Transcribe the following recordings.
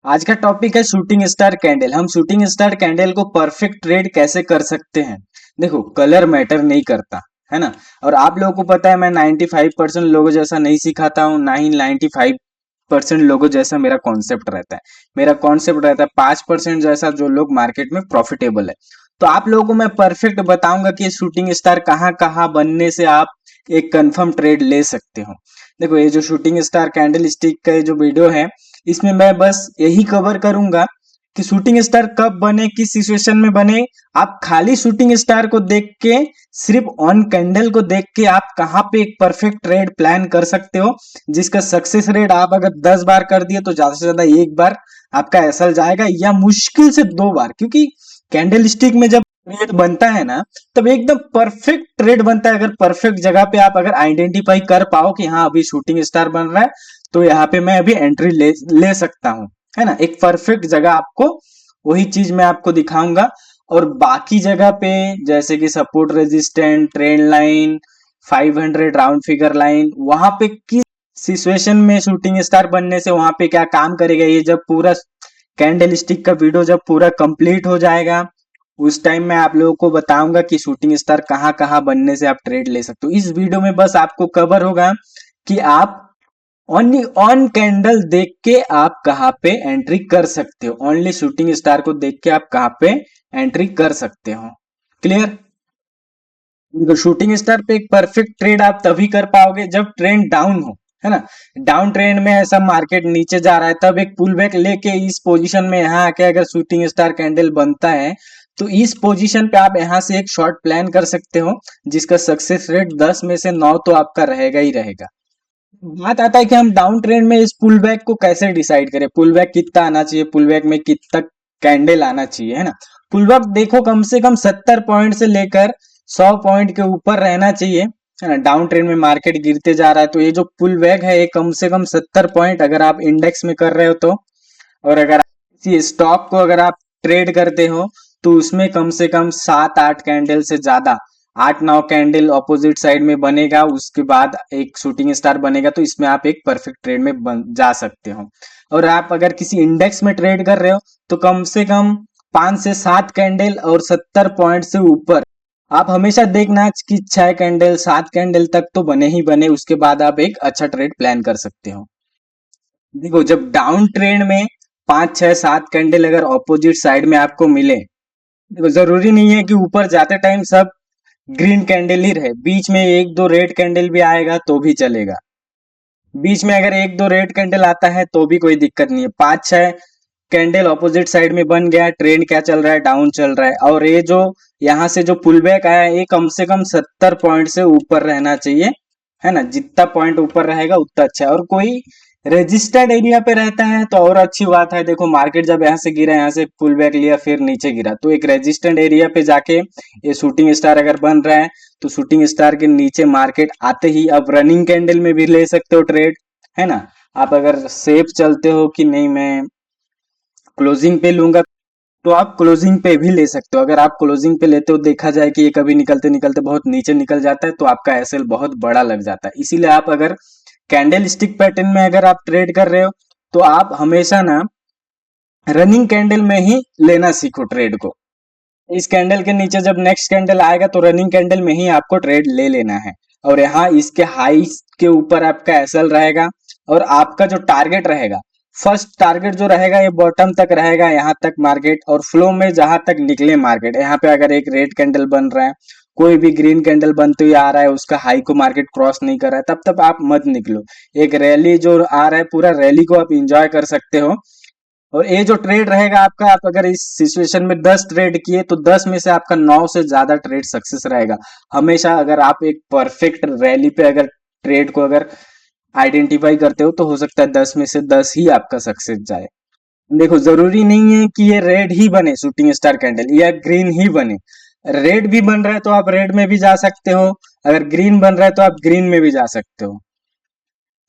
आज का टॉपिक है शूटिंग स्टार कैंडल। हम शूटिंग स्टार कैंडल को परफेक्ट ट्रेड कैसे कर सकते हैं। देखो, कलर मैटर नहीं करता है ना। और आप लोगों को पता है मैं 95% लोगों जैसा नहीं सिखाता हूँ, ना ही 95% लोगों जैसा मेरा कॉन्सेप्ट रहता है। मेरा कॉन्सेप्ट रहता है 5% जैसा, जो लोग मार्केट में प्रॉफिटेबल है। तो आप लोगों को मैं परफेक्ट बताऊंगा कि शूटिंग स्टार कहाँ कहाँ बनने से आप एक कंफर्म ट्रेड ले सकते हो। देखो, ये जो शूटिंग स्टार कैंडल स्टिक का ये जो वीडियो है, इसमें मैं बस यही कवर करूंगा कि शूटिंग स्टार कब बने, किस सिचुएशन में बने। आप खाली शूटिंग स्टार को देख के, सिर्फ ऑन कैंडल को देख के आप कहाँ पे एक परफेक्ट ट्रेड प्लान कर सकते हो, जिसका सक्सेस रेट आप अगर 10 बार कर दिए तो ज्यादा से ज्यादा एक बार आपका एसएल जाएगा, या मुश्किल से 2 बार। क्योंकि कैंडल स्टिक में जब ट्रेड बनता है ना, तब एकदम परफेक्ट ट्रेड बनता है। अगर परफेक्ट जगह पे आप अगर आइडेंटिफाई कर पाओ कि हाँ अभी शूटिंग स्टार बन रहा है, तो यहाँ पे मैं अभी एंट्री ले सकता हूँ, है ना। एक परफेक्ट जगह आपको, वही चीज मैं आपको दिखाऊंगा। और बाकी जगह पे जैसे कि support, resistant, trend line, 500 round figure line, वहां पे किस सिचुएशन में शूटिंग स्टार बनने से वहां पे क्या काम करेगा, ये जब पूरा कैंडल स्टिक का वीडियो जब पूरा कंप्लीट हो जाएगा, उस टाइम मैं आप लोगों को बताऊंगा कि शूटिंग स्टार कहाँ कहाँ बनने से आप ट्रेड ले सकते हो। इस वीडियो में बस आपको कवर होगा कि आप ओनली ऑन कैंडल देख के आप कहाँ पे एंट्री कर सकते हो। ओनली शूटिंग स्टार को देख के आप कहाँ पे एंट्री कर सकते हो। क्लियर। तो शूटिंग स्टार पे एक परफेक्ट ट्रेड आप तभी कर पाओगे जब ट्रेंड डाउन हो, है ना। डाउन ट्रेंड में ऐसा मार्केट नीचे जा रहा है, तब एक पुल बैक लेके इस पोजीशन में यहाँ आके अगर शूटिंग स्टार कैंडल बनता है, तो इस पोजीशन पे आप यहाँ से एक शॉर्ट प्लान कर सकते हो, जिसका सक्सेस रेट 10 में से 9 तो आपका रहेगा ही रहेगा। बात आता है कि हम डाउन ट्रेंड में इस पुल बैक को कैसे डिसाइड करें, पुल बैक कितना आना चाहिए, पुल बैक में कितना कैंडल आना चाहिए, है ना। पुल बैक देखो कम से कम 70 पॉइंट से लेकर 100 पॉइंट के ऊपर रहना चाहिए, है ना। डाउन ट्रेंड में मार्केट गिरते जा रहा है, तो ये जो पुल बैक है ये कम से कम 70 पॉइंट अगर आप इंडेक्स में कर रहे हो तो। और अगर किसी स्टॉक को अगर आप ट्रेड करते हो, तो उसमें कम से कम 7-8 कैंडल से ज्यादा, 8-9 कैंडल ऑपोजिट साइड में बनेगा, उसके बाद एक शूटिंग स्टार बनेगा, तो इसमें आप एक परफेक्ट ट्रेड में जा सकते हो। और आप अगर किसी इंडेक्स में ट्रेड कर रहे हो, तो कम से कम 5 से 7 कैंडल और 70 पॉइंट से ऊपर आप हमेशा देखना कि 6 कैंडल 7 कैंडल तक तो बने ही बने, उसके बाद आप एक अच्छा ट्रेड प्लान कर सकते हो। देखो, जब डाउन ट्रेंड में 5 6 7 कैंडल अगर ऑपोजिट साइड में आपको मिले, देखो जरूरी नहीं है कि ऊपर जाते टाइम सब ग्रीन कैंडल ही रहे, बीच में एक दो रेड कैंडल भी आएगा तो भी चलेगा। बीच में अगर एक दो रेड कैंडल आता है तो भी कोई दिक्कत नहीं है। 5 6 कैंडल ऑपोजिट साइड में बन गया, ट्रेंड क्या चल रहा है, डाउन चल रहा है, और ये जो यहाँ से जो पुल बैक आया ये कम से कम 70 पॉइंट से ऊपर रहना चाहिए, है ना। जितना पॉइंट ऊपर रहेगा उतना अच्छा है। और कोई रेजिस्टेंट एरिया पे रहता है तो और अच्छी बात है। देखो, मार्केट जब यहाँ से गिरा, यहाँ से पुल बैक लिया, फिर नीचे गिरा, तो एक रेजिस्टेंट एरिया पे जाके ये शूटिंग स्टार अगर बन रहा है, तो शूटिंग स्टार के नीचे मार्केट आते ही अब रनिंग कैंडल में भी ले सकते हो ट्रेड, है ना। आप अगर सेफ चलते हो कि नहीं मैं क्लोजिंग पे लूंगा, तो आप क्लोजिंग पे भी ले सकते हो। अगर आप क्लोजिंग पे लेते हो, देखा जाए कि ये कभी निकलते निकलते बहुत नीचे निकल जाता है, तो आपका एसएल बहुत बड़ा लग जाता है। इसीलिए आप अगर कैंडल स्टिक पैटर्न में अगर आप ट्रेड कर रहे हो, तो आप हमेशा ना रनिंग कैंडल में ही लेना सीखो ट्रेड को। इस कैंडल के नीचे जब नेक्स्ट कैंडल आएगा, तो रनिंग कैंडल में ही आपको ट्रेड ले लेना है। और यहाँ इसके हाई के ऊपर आपका एसएल रहेगा, और आपका जो टारगेट रहेगा, फर्स्ट टारगेट जो रहेगा ये बॉटम तक रहेगा, यहाँ तक मार्केट, और फ्लो में जहां तक निकले मार्केट। यहाँ पे अगर एक रेड कैंडल बन रहा है, कोई भी ग्रीन कैंडल बनते हुए आ रहा है, उसका हाई को मार्केट क्रॉस नहीं कर रहा है, तब तक आप मत निकलो। एक रैली जो आ रहा है, पूरा रैली को आप इंजॉय कर सकते हो। और ये जो ट्रेड रहेगा आपका, आप अगर इस सिचुएशन में 10 ट्रेड किए, तो 10 में से आपका 9 से ज्यादा ट्रेड सक्सेस रहेगा। हमेशा अगर आप एक परफेक्ट रैली पे अगर ट्रेड को अगर आइडेंटिफाई करते हो, तो हो सकता है 10 में से 10 ही आपका सक्सेस जाए। देखो, जरूरी नहीं है कि ये रेड ही बने शूटिंग स्टार कैंडल, या ग्रीन ही बने। रेड भी बन रहा है तो आप रेड में भी जा सकते हो, अगर ग्रीन बन रहा है तो आप ग्रीन में भी जा सकते हो।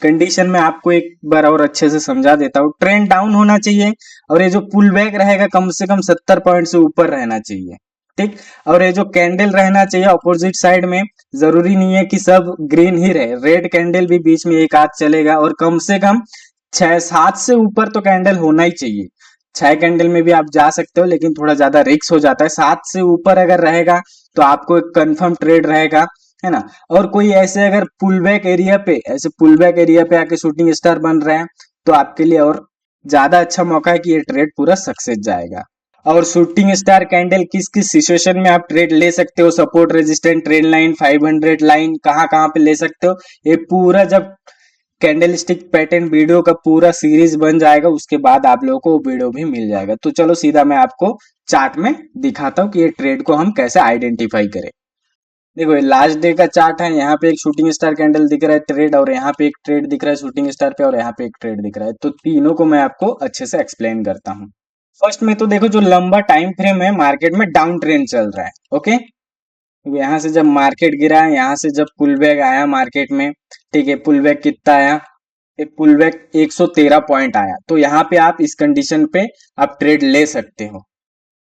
कंडीशन में आपको एक बार और अच्छे से समझा देता हूँ। ट्रेंड डाउन होना चाहिए, और ये जो पुल बैक रहेगा कम से कम 70 पॉइंट से ऊपर रहना चाहिए, ठीक। और ये जो कैंडल रहना चाहिए ऑपोजिट साइड में, जरूरी नहीं है कि सब ग्रीन ही रहे, रेड कैंडल भी बीच में एक आध चलेगा, और कम से कम छह सात से ऊपर तो कैंडल होना ही चाहिए। छह कैंडल में भी आप जा सकते हो, लेकिन थोड़ा ज्यादा रिस्क हो जाता है। सात से ऊपर अगर रहेगा तो आपको एक कंफर्म ट्रेड रहेगा, है ना। और कोई ऐसे अगर पुल बैक एरिया पे, ऐसे पुल बैक एरिया पे आके शूटिंग स्टार बन रहे हैं, तो आपके लिए और ज्यादा अच्छा मौका है कि ये ट्रेड पूरा सक्सेस जाएगा। और शूटिंग स्टार कैंडल किस किस सिचुएशन में आप ट्रेड ले सकते हो, support resistant trend line 500 line कहाँ कहाँ पे ले सकते हो, ये पूरा जब कैंडल स्टिक पैटर्न वीडियो का पूरा सीरीज बन जाएगा उसके बाद आप लोगों को वो वीडियो भी मिल जाएगा। तो चलो सीधा मैं आपको चार्ट में दिखाता हूँ कि ये ट्रेड को हम कैसे आइडेंटिफाई करें। देखो ये लास्ट डे का चार्ट है, यहाँ पे एक शूटिंग स्टार कैंडल दिख रहा है ट्रेड, और यहाँ पे एक ट्रेड दिख रहा है शूटिंग स्टार पे, और यहाँ पे एक ट्रेड दिख रहा है। तो तीनों को मैं आपको अच्छे से एक्सप्लेन करता हूँ। फर्स्ट में तो देखो जो लंबा टाइम फ्रेम है, मार्केट में डाउन ट्रेंड चल रहा है। ओके, यहाँ से जब मार्केट गिरा, यहाँ से जब पुल बैक आया मार्केट में, ठीक है, पुल बैक कितना आया, एक पुल बैक 113 पॉइंट आया, तो यहाँ पे आप इस कंडीशन पे आप ट्रेड ले सकते हो।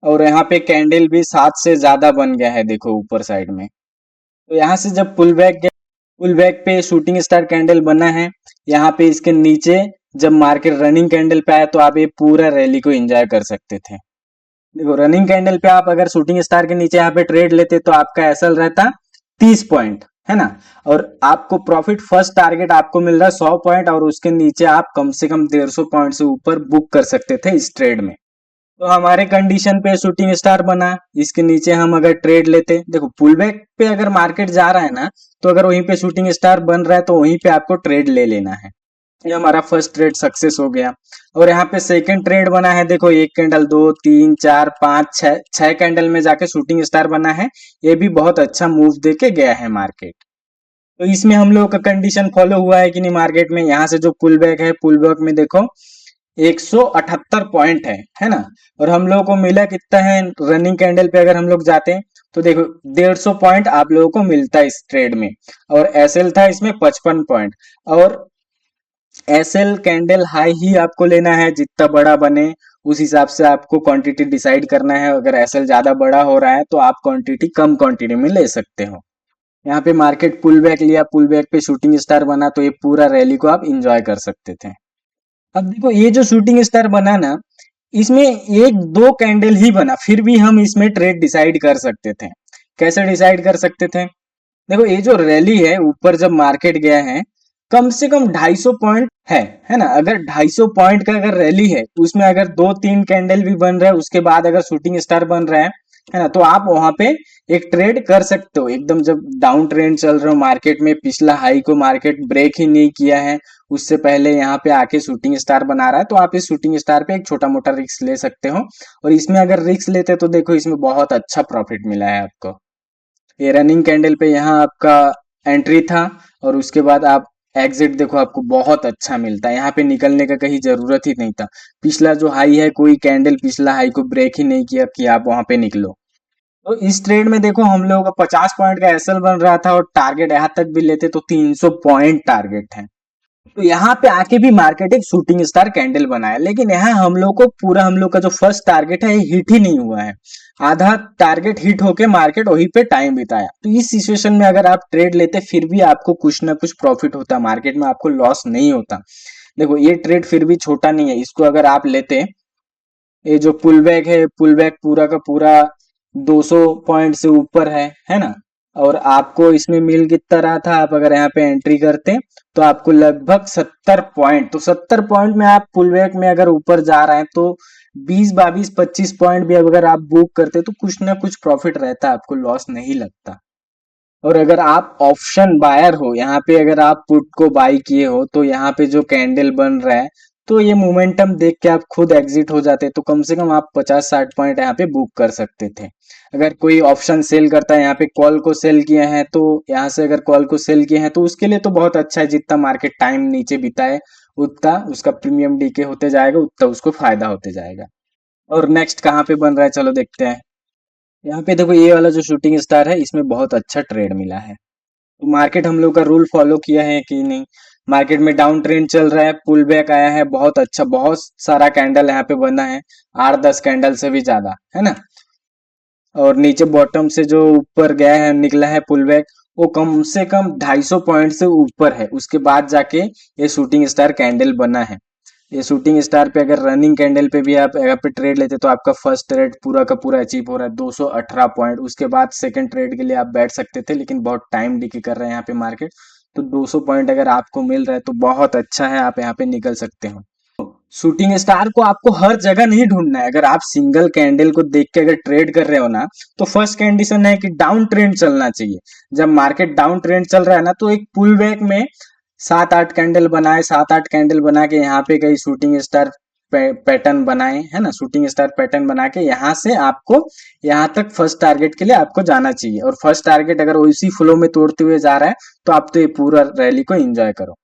और यहाँ पे कैंडल भी 7 से ज्यादा बन गया है, देखो ऊपर साइड में। तो यहाँ से जब पुल बैक पे शूटिंग स्टार कैंडल बना है, यहाँ पे इसके नीचे जब मार्केट रनिंग कैंडल पे आया, तो आप ये पूरा रैली को एंजॉय कर सकते थे। देखो रनिंग कैंडल पे आप अगर शूटिंग स्टार के नीचे यहाँ पे ट्रेड लेते तो आपका एसएल रहता 30 पॉइंट, है ना। और आपको प्रॉफिट फर्स्ट टारगेट आपको मिल रहा है 100 पॉइंट, और उसके नीचे आप कम से कम 150 पॉइंट से ऊपर बुक कर सकते थे इस ट्रेड में। तो हमारे कंडीशन पे शूटिंग स्टार बना, इसके नीचे हम अगर ट्रेड लेते, देखो पुल बैक पे अगर मार्केट जा रहा है ना, तो अगर वहीं पे शूटिंग स्टार बन रहा है तो वहीं पे आपको ट्रेड ले लेना है। ये हमारा फर्स्ट ट्रेड सक्सेस हो गया। और यहाँ पे सेकंड ट्रेड बना है, देखो एक कैंडल, दो, तीन, चार, पांच, छह, छह कैंडल में जाके शूटिंग स्टार बना है। ये भी बहुत अच्छा मूव देके गया है मार्केट। तो इसमें हम लोगों का कंडीशन फॉलो हुआ है कि नहीं मार्केट में। यहाँ से जो पुल बैक है, पुल बैक में देखो 178 पॉइंट है ना। और हम लोगों को मिला कितना है, रनिंग कैंडल पे अगर हम लोग जाते हैं तो देखो 150 पॉइंट आप लोगों को मिलता है इस ट्रेड में। और एसएल था इसमें 55 पॉइंट। और एसएल कैंडल हाई ही आपको लेना है, जितना बड़ा बने उस हिसाब से आपको क्वांटिटी डिसाइड करना है। अगर एसएल ज्यादा बड़ा हो रहा है तो आप क्वांटिटी कम क्वांटिटी में ले सकते हो। यहाँ पे मार्केट पुल बैक लिया, पुल बैक पे शूटिंग स्टार बना, तो ये पूरा रैली को आप इंजॉय कर सकते थे। अब देखो ये जो शूटिंग स्टार बना ना, इसमें एक दो कैंडल ही बना, फिर भी हम इसमें ट्रेड डिसाइड कर सकते थे। कैसे डिसाइड कर सकते थे, देखो ये जो रैली है ऊपर जब मार्केट गया है, कम से कम 250 पॉइंट है ना। अगर 250 पॉइंट का अगर रैली है, उसमें अगर दो तीन कैंडल भी बन रहा है, उसके बाद अगर शूटिंग स्टार बन रहा है ना, तो आप वहां पे एक ट्रेड कर सकते हो। एकदम जब डाउन ट्रेंड चल रहे हो मार्केट में, पिछला हाई को मार्केट ब्रेक ही नहीं किया है, उससे पहले यहाँ पे आके शूटिंग स्टार बना रहा है, तो आप इस शूटिंग स्टार पे एक छोटा मोटा रिस्क ले सकते हो। और इसमें अगर रिस्क लेते तो देखो इसमें बहुत अच्छा प्रॉफिट मिला है आपको। ये रनिंग कैंडल पे यहाँ आपका एंट्री था, और उसके बाद आप एग्जिट देखो आपको बहुत अच्छा मिलता है। यहाँ पे निकलने का कहीं जरूरत ही नहीं था। पिछला जो हाई है, कोई कैंडल पिछला हाई को ब्रेक ही नहीं किया कि आप वहां पे निकलो। तो इस ट्रेड में देखो हम लोगों का 50 पॉइंट का एसएल बन रहा था, और टारगेट यहाँ तक भी लेते तो 300 पॉइंट टारगेट है। तो यहाँ पे आके भी मार्केट एक शूटिंग स्टार कैंडल बनाया, लेकिन यहाँ हम लोग को पूरा, हम लोग का जो फर्स्ट टारगेट है ये हिट ही नहीं हुआ है। आधा टारगेट हिट होके मार्केट वहीं पे टाइम बिताया। तो इस सिचुएशन में अगर आप ट्रेड लेते फिर भी आपको कुछ ना कुछ प्रॉफिट होता, मार्केट में आपको लॉस नहीं होता। देखो ये ट्रेड फिर भी छोटा नहीं है, इसको अगर आप लेते, ये जो पुल बैक है, पुल बैक पूरा का पूरा 200 पॉइंट से ऊपर है ना। और आपको इसमें मिल कितना रहा था, आप अगर यहाँ पे एंट्री करते तो आपको लगभग 70 पॉइंट, तो 70 पॉइंट में आप पुल बैक में अगर ऊपर जा रहे हैं तो 20, 22, 25 पॉइंट भी अगर आप बुक करते तो कुछ ना कुछ प्रॉफिट रहता, आपको लॉस नहीं लगता। और अगर आप ऑप्शन बायर हो, यहाँ पे अगर आप पुट को बाई किए हो, तो यहाँ पे जो कैंडल बन रहा है, तो ये मोमेंटम देख के आप खुद एग्जिट हो जाते, तो कम से कम आप 50-60 पॉइंट यहाँ पे बुक कर सकते थे। अगर कोई ऑप्शन सेल करता है, यहाँ पे कॉल को सेल किया है, तो यहाँ से अगर कॉल को सेल किए हैं तो उसके लिए तो बहुत अच्छा है। जितना मार्केट टाइम नीचे बिताए उतना उसका प्रीमियम डीके होते जाएगा, उतना उसको फायदा होते जाएगा। और नेक्स्ट कहाँ पे बन रहा है, चलो देखते हैं। यहाँ पे देखो ये वाला जो शूटिंग स्टार है, इसमें बहुत अच्छा ट्रेड मिला है। तो मार्केट हम लोग का रूल फॉलो किया है कि नहीं। मार्केट में डाउन ट्रेंड चल रहा है, पुल बैक आया है, बहुत अच्छा, बहुत सारा कैंडल यहाँ पे बना है, 8-10 कैंडल से भी ज्यादा, है ना। और नीचे बॉटम से जो ऊपर गया है, निकला है पुल बैक, वो कम से कम 250 पॉइंट से ऊपर है, उसके बाद जाके ये शूटिंग स्टार कैंडल बना है। ये शूटिंग स्टार पे अगर रनिंग कैंडल पे भी आप यहाँ पे ट्रेड लेते तो आपका फर्स्ट ट्रेड पूरा का पूरा अचीव हो रहा है 218 पॉइंट। उसके बाद सेकंड ट्रेड के लिए आप बैठ सकते थे, लेकिन बहुत टाइम डिके कर रहे हैं यहाँ पे मार्केट। तो 200 पॉइंट अगर आपको मिल रहा है तो बहुत अच्छा है, आप यहाँ पे निकल सकते हो। शूटिंग स्टार को आपको हर जगह नहीं ढूंढना है। अगर आप सिंगल कैंडल को देख के अगर ट्रेड कर रहे हो ना, तो फर्स्ट कंडीशन है कि डाउन ट्रेंड चलना चाहिए। जब मार्केट डाउन ट्रेंड चल रहा है ना, तो एक पुल बैक में 7-8 कैंडल बना के यहाँ पे कई शूटिंग स्टार पैटर्न बनाए, है ना, शूटिंग स्टार पैटर्न बना के यहाँ से आपको यहाँ तक फर्स्ट टारगेट के लिए आपको जाना चाहिए। और फर्स्ट टारगेट अगर उसी फ्लो में तोड़ते हुए जा रहा है तो आप तो ये पूरा रैली को एंजॉय करो।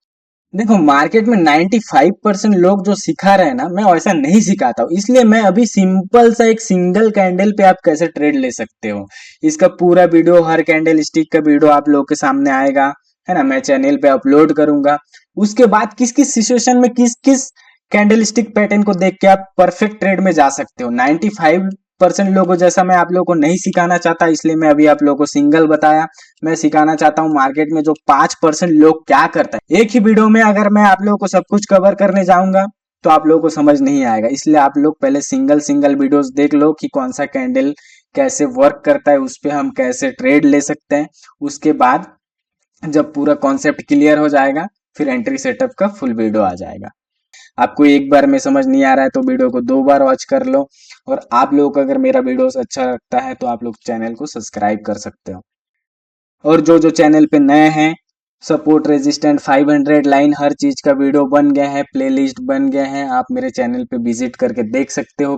देखो मार्केट में 95% लोग जो सिखा रहे हैं ना, मैं वैसा नहीं सिखाता हूँ। इसलिए मैं अभी सिंपल सा एक सिंगल कैंडल पे आप कैसे ट्रेड ले सकते हो, इसका पूरा वीडियो, हर कैंडल स्टिक का वीडियो आप लोगों के सामने आएगा, है ना, मैं चैनल पे अपलोड करूंगा। उसके बाद किस किस सिचुएशन में किस किस कैंडल स्टिक पैटर्न को देख के आप परफेक्ट ट्रेड में जा सकते हो। 95% लोगों जैसा मैं आप लोगों को नहीं सिखाना चाहता, इसलिए मैं अभी आप लोगों को सिंगल बताया। मैं सिखाना चाहता हूँ मार्केट में जो 5% लोग क्या करता है। एक ही वीडियो में अगर मैं आप लोगों को सब कुछ कवर करने जाऊंगा तो आप लोगों को समझ नहीं आएगा। इसलिए आप लोग पहले सिंगल सिंगल वीडियोस देख लो कि कौन सा कैंडल कैसे वर्क करता है, उस पर हम कैसे ट्रेड ले सकते हैं। उसके बाद जब पूरा कॉन्सेप्ट क्लियर हो जाएगा, फिर एंट्री सेटअप का फुल वीडियो आ जाएगा। आपको एक बार में समझ नहीं आ रहा है तो वीडियो को 2 बार वॉच कर लो। और आप लोग को अगर मेरा वीडियोस अच्छा लगता है तो आप लोग चैनल को सब्सक्राइब कर सकते हो। और जो जो चैनल पे नए हैं, सपोर्ट रेजिस्टेंट 500 लाइन हर चीज का वीडियो बन गया है, प्लेलिस्ट बन गया है, आप मेरे चैनल पे विजिट करके देख सकते हो।